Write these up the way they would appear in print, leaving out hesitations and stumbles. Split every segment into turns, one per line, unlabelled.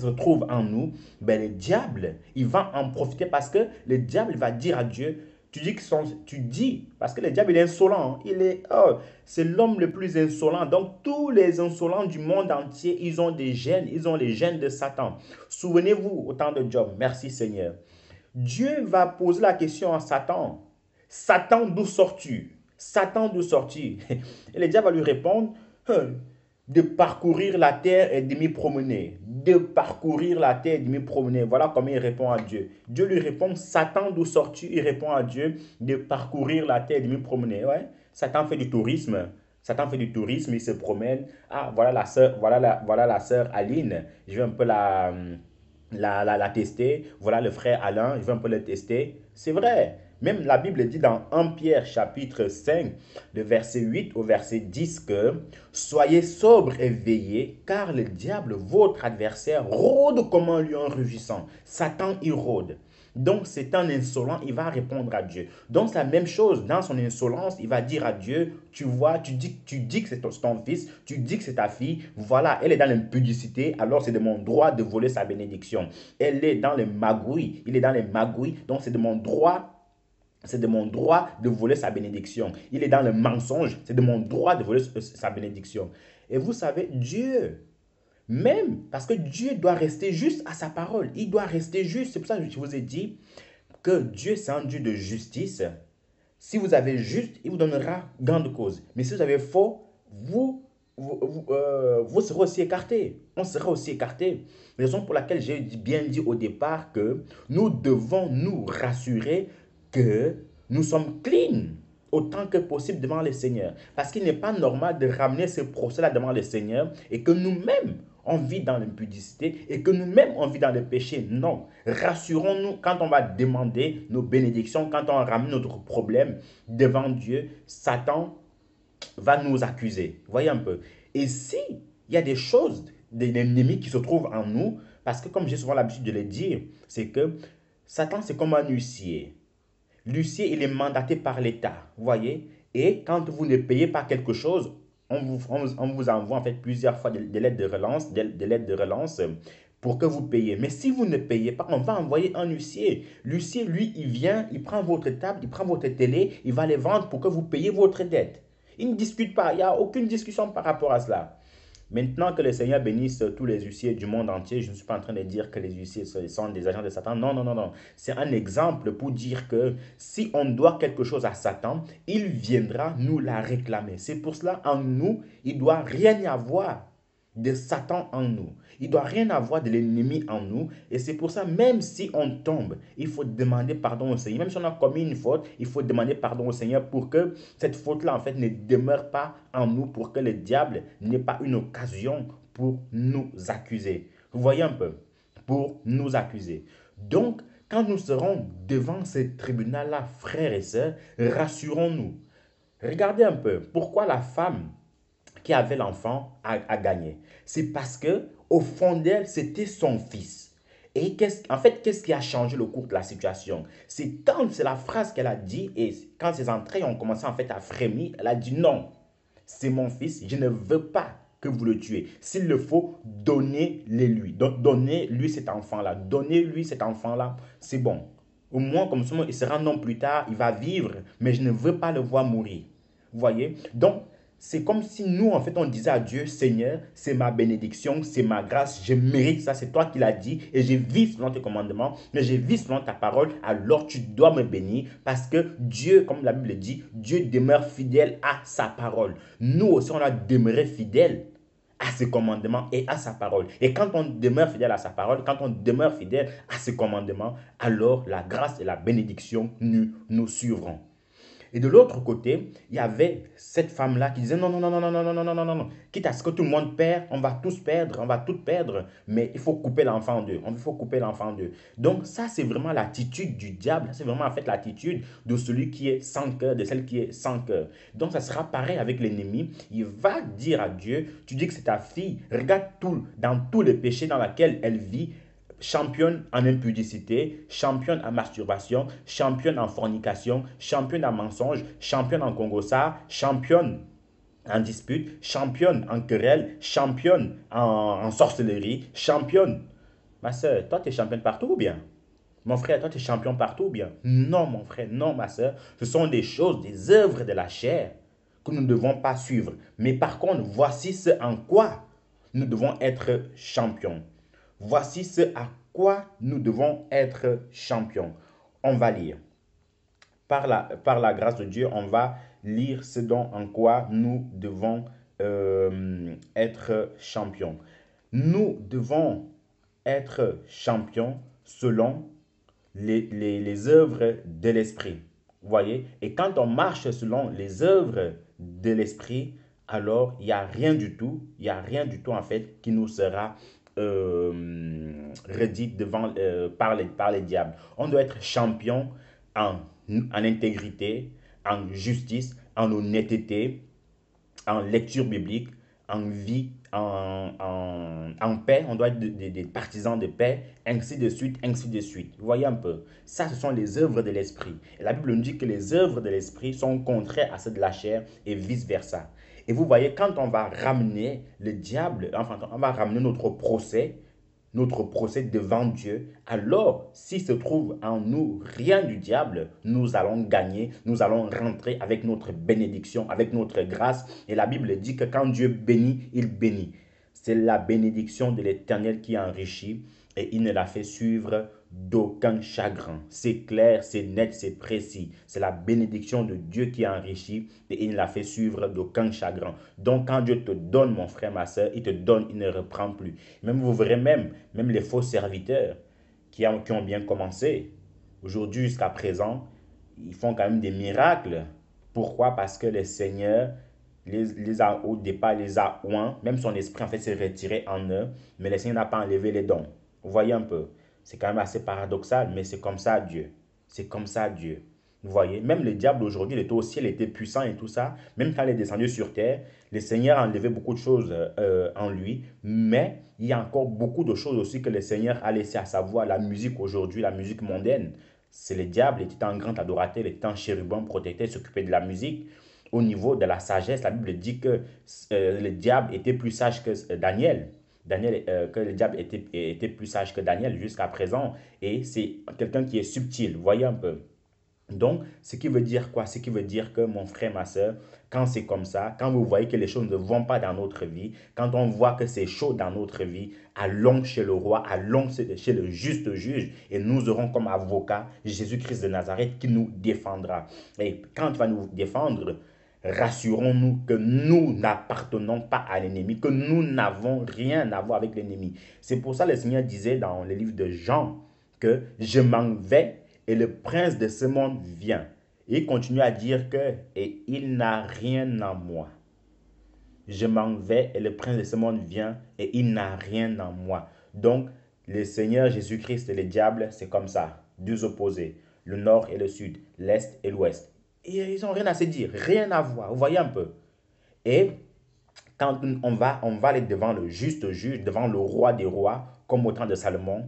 se trouve en nous, ben le diable, il va en profiter parce que le diable va dire à Dieu, tu dis, parce que le diable il est insolent, hein. C'est l'homme le plus insolent. Donc tous les insolents du monde entier, ils ont des gènes, ils ont les gènes de Satan. Souvenez-vous au temps de Job, merci Seigneur. Dieu va poser la question à Satan. Satan, d'où sors-tu? Satan, d'où sors-tu? Et le diable va lui répondre, Hein, de parcourir la terre et de m'y promener. De parcourir la terre et de m'y promener. Voilà comment il répond à Dieu. Dieu lui répond, Satan, d'où sors-tu? Il répond à Dieu, de parcourir la terre et de m'y promener. Ouais. Satan fait du tourisme. Satan fait du tourisme, il se promène. Ah, voilà la sœur, voilà la sœur Aline. Je vais un peu la tester. Voilà le frère Alain, je vais un peu le tester. C'est vrai. Même la Bible dit dans 1 Pierre chapitre 5, le verset 8 au verset 10 que soyez sobres et veillez, car le diable, votre adversaire, rôde comme un lion rugissant. Satan, il rôde. Donc, c'est un insolent, il va répondre à Dieu. Donc, c'est la même chose. Dans son insolence, il va dire à Dieu, tu vois, tu dis que c'est ton fils, tu dis que c'est ta fille. Voilà, elle est dans l'impudicité, alors c'est de mon droit de voler sa bénédiction. Elle est dans les magouilles, il est dans les magouilles, donc c'est de mon droit de voler sa bénédiction. Il est dans le mensonge, c'est de mon droit de voler sa bénédiction. Et vous savez, Dieu, même parce que Dieu doit rester juste à sa parole, il doit rester juste. C'est pour ça que je vous ai dit que Dieu, c'est un Dieu de justice. Si vous avez juste, il vous donnera gain de cause. Mais si vous avez faux, vous serez aussi écarté. On sera aussi écarté. Raison pour laquelle j'ai bien dit au départ que nous devons nous rassurer que nous sommes clean autant que possible devant le Seigneur. Parce qu'il n'est pas normal de ramener ce procès-là devant le Seigneur et que nous-mêmes, on vit dans l'impudicité et que nous-mêmes, on vit dans le péché. Non. Rassurons-nous quand on va demander nos bénédictions, quand on ramène notre problème devant Dieu, Satan va nous accuser. Voyez un peu. Et si il y a des choses, des ennemis qui se trouvent en nous, parce que comme j'ai souvent l'habitude de le dire, c'est que Satan, c'est comme un huissier. L'huissier, il est mandaté par l'État, vous voyez. Et quand vous ne payez pas quelque chose, on vous envoie en fait plusieurs fois des lettres de relance, des lettres de relance pour que vous payiez. Mais si vous ne payez pas, on va envoyer un huissier. L'huissier, lui, il vient, il prend votre table, il prend votre télé, il va les vendre pour que vous payiez votre dette. Il ne discute pas, il n'y a aucune discussion par rapport à cela. Maintenant que le Seigneur bénisse tous les huissiers du monde entier, je ne suis pas en train de dire que les huissiers sont des agents de Satan. Non, non, non, non. C'est un exemple pour dire que si on doit quelque chose à Satan, il viendra nous la réclamer. C'est pour cela, en nous, il ne doit rien y avoir de Satan en nous. Il ne doit rien avoir de l'ennemi en nous. Et c'est pour ça, même si on tombe, il faut demander pardon au Seigneur. Même si on a commis une faute, il faut demander pardon au Seigneur pour que cette faute-là, en fait, ne demeure pas en nous, pour que le diable n'ait pas une occasion pour nous accuser. Vous voyez un peu? Pour nous accuser. Donc, quand nous serons devant ce tribunal-là, frères et sœurs, rassurons-nous. Regardez un peu, pourquoi la femme qui avait l'enfant a gagné? C'est parce que au fond d'elle, c'était son fils. Et en fait, qu'est-ce qui a changé le cours de la situation? C'est la phrase qu'elle a dit, et quand ses entrailles ont commencé en fait à frémir, elle a dit non, c'est mon fils, je ne veux pas que vous le tuez. S'il le faut, donnez-le lui. Donnez-lui cet enfant-là. Donnez-lui cet enfant-là. C'est bon. Au moins, comme ça, il sera un homme plus tard, il va vivre, mais je ne veux pas le voir mourir. Vous voyez? Donc, c'est comme si nous, en fait, on disait à Dieu, Seigneur, c'est ma bénédiction, c'est ma grâce, je mérite ça, c'est toi qui l'as dit, et je vis selon tes commandements, mais je vis selon ta parole, alors tu dois me bénir, parce que Dieu, comme la Bible dit, Dieu demeure fidèle à sa parole. Nous aussi, on a demeuré fidèle à ses commandements et à sa parole. Et quand on demeure fidèle à sa parole, quand on demeure fidèle à ses commandements, alors la grâce et la bénédiction nous suivront. Et de l'autre côté, il y avait cette femme-là qui disait non, non, non, non, non, non, non, non, non, non, non, non. Quitte à ce que tout le monde perd, on va tous perdre, on va tout perdre, mais il faut couper l'enfant en deux. Il faut couper l'enfant en deux. Donc ça, c'est vraiment l'attitude du diable. C'est vraiment en fait l'attitude de celui qui est sans cœur, de celle qui est sans cœur. Donc ça sera pareil avec l'ennemi. Il va dire à Dieu, tu dis que c'est ta fille, regarde dans tous les péchés dans lesquels elle vit, championne en impudicité, championne en masturbation, championne en fornication, championne en mensonge, championne en congossa, championne en dispute, championne en querelle, championne en sorcellerie, championne. Ma soeur, toi, tu es championne partout ou bien? Mon frère, toi, tu es champion partout ou bien? Non, mon frère, non, ma soeur. Ce sont des choses, des œuvres de la chair que nous ne devons pas suivre. Mais par contre, voici ce en quoi nous devons être champions. Voici ce à quoi nous devons être champions. On va lire. Par la grâce de Dieu, on va lire ce dont en quoi nous devons être champions. Nous devons être champions selon les œuvres de l'esprit. Vous voyez? Et quand on marche selon les œuvres de l'esprit, alors il n'y a rien du tout, il n'y a rien du tout en fait qui nous sera redit par les diables. On doit être champion en, en intégrité, en justice, en honnêteté, en lecture biblique, en vie, en paix. On doit être des partisans de paix, ainsi de suite, ainsi de suite. Vous voyez un peu. Ça, ce sont les œuvres de l'esprit. Et la Bible nous dit que les œuvres de l'esprit sont contraires à celles de la chair et vice-versa. Et vous voyez, quand on va ramener le diable, enfin, on va ramener notre procès devant Dieu, alors s'il se trouve en nous rien du diable, nous allons gagner, nous allons rentrer avec notre bénédiction, avec notre grâce. Et la Bible dit que quand Dieu bénit, il bénit. C'est la bénédiction de l'Éternel qui enrichit et il ne la fait suivre d'aucun chagrin. C'est clair, c'est net, c'est précis. C'est la bénédiction de Dieu qui enrichit et il ne la fait suivre d'aucun chagrin. Donc quand Dieu te donne, mon frère, ma soeur, il te donne, il ne reprend plus. Même vous verrez même les faux serviteurs qui ont bien commencé, aujourd'hui jusqu'à présent, ils font quand même des miracles. Pourquoi? Parce que le Seigneur au départ, les a oints, même son esprit en fait s'est retiré en eux, mais le Seigneur n'a pas enlevé les dons. Vous voyez un peu? C'est quand même assez paradoxal, mais c'est comme ça Dieu. C'est comme ça Dieu. Vous voyez, même le diable aujourd'hui, il était au ciel, il était puissant et tout ça. Même quand il est descendu sur terre, le Seigneur a enlevé beaucoup de choses en lui. Mais il y a encore beaucoup de choses aussi que le Seigneur a laissé, à savoir la musique aujourd'hui, la musique mondaine. C'est le diable, il était un grand adorateur, il était un chérubin protecteur, il s'occupait de la musique. Au niveau de la sagesse, la Bible dit que le diable était plus sage que Daniel. Que le diable était plus sage que Daniel jusqu'à présent. Et c'est quelqu'un qui est subtil, voyez un peu. Donc, ce qui veut dire quoi? Ce qui veut dire que mon frère, ma soeur, quand c'est comme ça, quand vous voyez que les choses ne vont pas dans notre vie, quand on voit que c'est chaud dans notre vie, allons chez le roi, allons chez le juste juge et nous aurons comme avocat Jésus-Christ de Nazareth qui nous défendra. Et quand il va nous défendre, rassurons-nous que nous n'appartenons pas à l'ennemi, que nous n'avons rien à voir avec l'ennemi. C'est pour ça que le Seigneur disait dans le livre de Jean que je m'en vais et le prince de ce monde vient. Et il continue à dire que et il n'a rien en moi. Je m'en vais et le prince de ce monde vient et il n'a rien en moi. Donc, le Seigneur Jésus-Christ et le diable, c'est comme ça, deux opposés, le nord et le sud, l'est et l'ouest. Et ils n'ont rien à se dire, rien à voir, vous voyez un peu. Et quand on va aller devant le juste juge, devant le roi des rois, comme au temps de Salomon,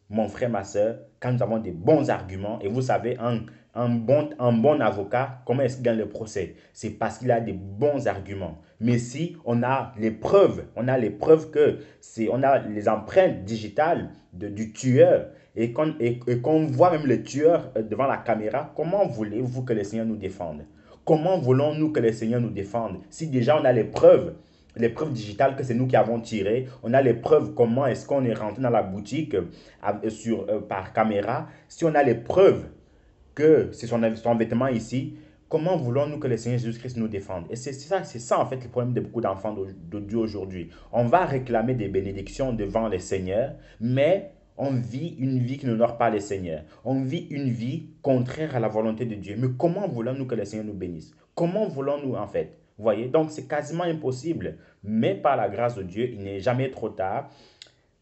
mon frère, ma soeur, quand nous avons des bons arguments, et vous savez, un bon avocat, comment est-ce qu'il gagne le procès? C'est parce qu'il a des bons arguments. Mais si on a les preuves que on a les empreintes digitales du tueur, et qu'on voit même le tueur devant la caméra, comment voulez-vous que le Seigneur nous défende? Comment voulons-nous que le Seigneur nous défende si déjà on a les preuves digitales que c'est nous qui avons tirées. On a les preuves comment est-ce qu'on est rentré dans la boutique par caméra. Si on a les preuves que c'est son vêtement ici, comment voulons-nous que le Seigneur Jésus-Christ nous défende? Et c'est ça en fait le problème de beaucoup d'enfants de Dieu aujourd'hui. On va réclamer des bénédictions devant le Seigneur, mais on vit une vie qui n'honore pas le Seigneur. On vit une vie contraire à la volonté de Dieu. Mais comment voulons-nous que le Seigneur nous bénisse? Comment voulons-nous en fait? Vous voyez, donc c'est quasiment impossible. Mais par la grâce de Dieu, il n'est jamais trop tard.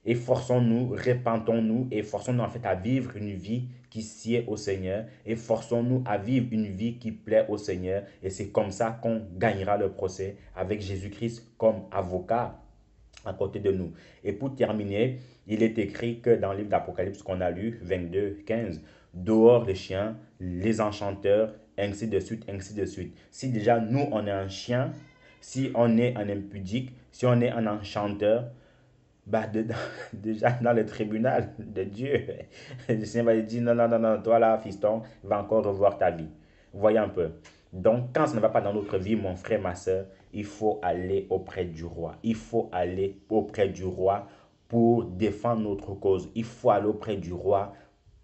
Efforçons-nous, repentons-nous et forçons-nous en fait à vivre une vie qui sied au Seigneur et forçons-nous à vivre une vie qui plaît au Seigneur. Et c'est comme ça qu'on gagnera le procès avec Jésus-Christ comme avocat à côté de nous. Et pour terminer, il est écrit que dans le livre d'Apocalypse qu'on a lu, 22, 15, dehors les chiens, les enchanteurs, ainsi de suite, ainsi de suite. Si déjà nous, on est un chien, si on est un impudique, si on est un enchanteur, bah, déjà dans le tribunal de Dieu, le Seigneur va lui dire, non, non, non, non, toi là, fiston, va encore revoir ta vie. Voyez un peu. Donc, quand ça ne va pas dans notre vie, mon frère, ma soeur, il faut aller auprès du roi. Il faut aller auprès du roi pour défendre notre cause. Il faut aller auprès du roi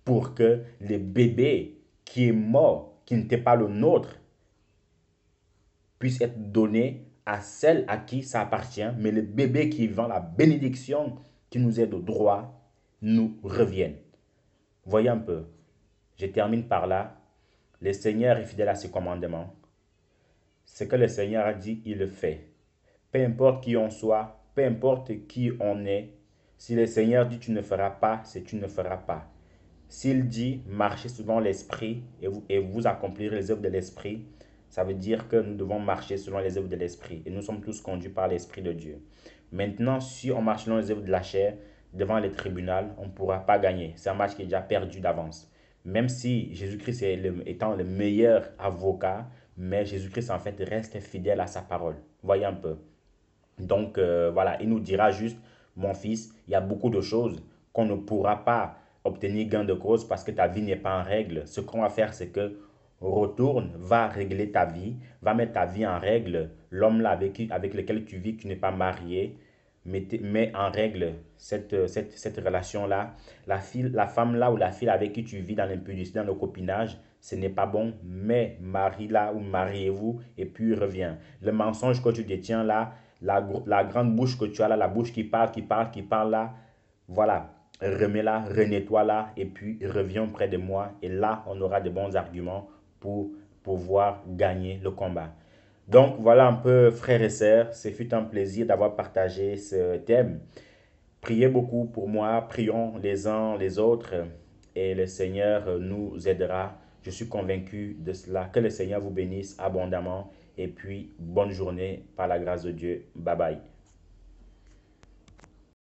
pour que le bébé qui est mort, qui n'était pas le nôtre, puisse être donné à celle à qui ça appartient, mais le bébé qui est vivant, la bénédiction qui nous est de droit, nous revienne. Voyez un peu. Je termine par là. Le Seigneur est fidèle à ses commandements. Ce que le Seigneur a dit, il le fait. Peu importe qui on soit, peu importe qui on est, si le Seigneur dit tu ne feras pas, c'est tu ne feras pas. S'il dit marchez selon l'esprit et vous accomplirez les œuvres de l'esprit, ça veut dire que nous devons marcher selon les œuvres de l'esprit. Et nous sommes tous conduits par l'esprit de Dieu. Maintenant, si on marche selon les œuvres de la chair, devant les tribunaux, on ne pourra pas gagner. C'est un match qui est déjà perdu d'avance. Même si Jésus-Christ étant le meilleur avocat, mais Jésus-Christ en fait reste fidèle à sa parole. Voyez un peu. Donc voilà, il nous dira juste, mon fils, il y a beaucoup de choses qu'on ne pourra pas obtenir gain de cause parce que ta vie n'est pas en règle. Ce qu'on va faire, c'est que retourne, va régler ta vie, va mettre ta vie en règle. L'homme là avec lequel tu vis, tu n'es pas marié, mets en règle cette relation-là. La femme là ou la fille avec qui tu vis dans l'impudicité, dans le copinage, ce n'est pas bon, mais marie là ou mariez-vous et puis reviens. Le mensonge que tu détiens là, la grande bouche que tu as là, la bouche qui parle, qui parle, qui parle là, voilà, remets-la, renettoie-la et puis reviens près de moi. Et là, on aura de bons arguments pour pouvoir gagner le combat. Donc voilà un peu, frères et sœurs, ce fut un plaisir d'avoir partagé ce thème. Priez beaucoup pour moi, prions les uns les autres et le Seigneur nous aidera. Je suis convaincu de cela. Que le Seigneur vous bénisse abondamment et puis bonne journée par la grâce de Dieu. Bye bye.